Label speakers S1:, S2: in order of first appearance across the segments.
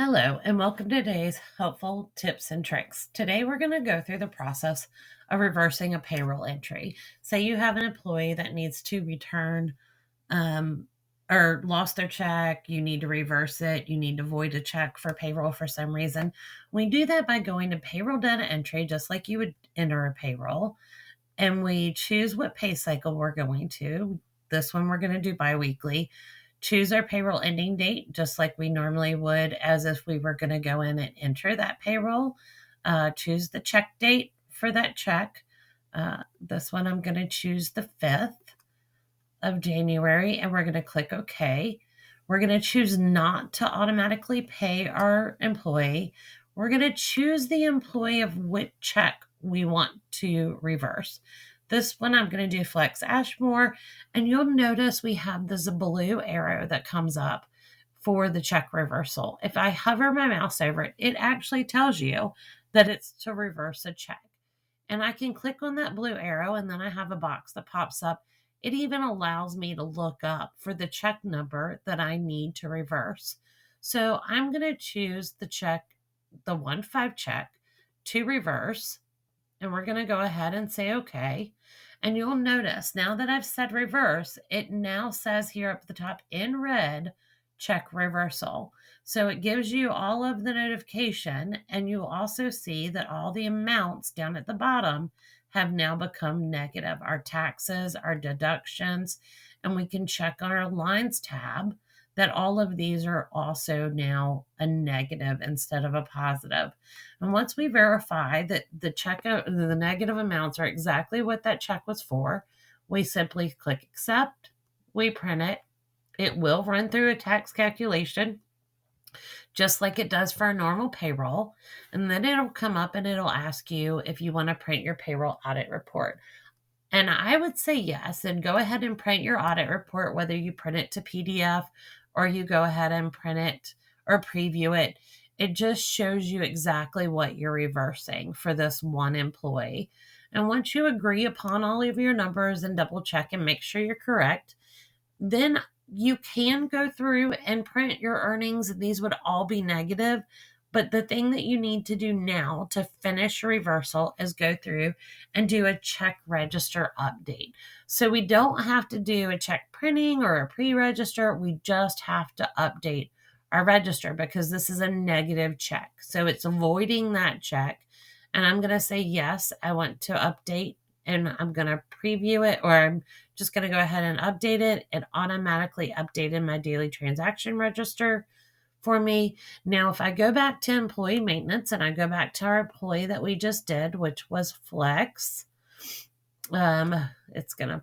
S1: Hello, and welcome to today's helpful tips and tricks. Today, we're going to go through the process of reversing a payroll entry. Say you have an employee that needs to return um, or lost their check, you need to reverse it, you need to void a check for payroll for some reason. We do that by going to payroll data entry, just like you would enter a payroll, and we choose what pay cycle we're going to. This one we're going to do biweekly. Choose our payroll ending date, just like we normally would, as if we were going to go in and enter that payroll. Choose the check date for that check. This one I'm going to choose the 5th of January, and we're going to click OK. We're going to choose not to automatically pay our employee. We're going to choose the employee of which check we want to reverse. This one I'm going to do Flex Ashmore, and you'll notice we have this blue arrow that comes up for the check reversal. If I hover my mouse over it, it actually tells you that it's to reverse a check. And I can click on that blue arrow, and then I have a box that pops up. It even allows me to look up for the check number that I need to reverse. So I'm going to choose the check, the 1-5 check, to reverse. And we're going to go ahead and say OK. And you'll notice now that I've said reverse, it now says here up at the top in red, check reversal. So it gives you all of the notification, and you'll also see that all the amounts down at the bottom have now become negative. Our taxes, our deductions, and we can check on our lines tab that all of these are also now a negative instead of a positive. And once we verify that the negative amounts are exactly what that check was for, we simply click accept, we print it. It will run through a tax calculation, just like it does for a normal payroll. And then it'll come up and it'll ask you if you want to print your payroll audit report. And I would say yes, and go ahead and print your audit report, whether you print it to PDF or you go ahead and print it or preview it. It just shows you exactly what you're reversing for this one employee. And once you agree upon all of your numbers and double check and make sure you're correct, then you can go through and print your earnings, and these would all be negative. But the thing that you need to do now to finish your reversal is go through and do a check register update. So we don't have to do a check printing or a pre-register. We just have to update our register because this is a negative check. So it's avoiding that check. And I'm going to say, yes, I want to update, and I'm going to preview it, or I'm just going to go ahead and update it. It automatically updated my daily transaction register for me. Now, if I go back to employee maintenance and I go back to our employee that we just did, which was Flex, it's going to,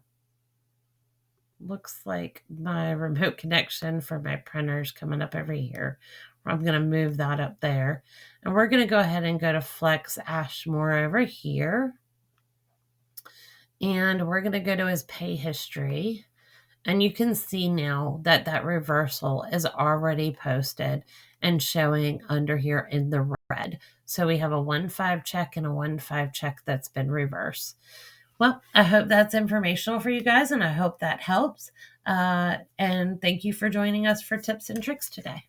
S1: looks like my remote connection for my printers coming up over here. I'm going to move that up there. And we're going to go ahead and go to Flex Ashmore over here. And we're going to go to his pay history. And you can see now that that reversal is already posted and showing under here in the red. So we have a 1-5 check and a 1-5 check that's been reversed. Well, I hope that's informational for you guys, and I hope that helps. And thank you for joining us for tips and tricks today.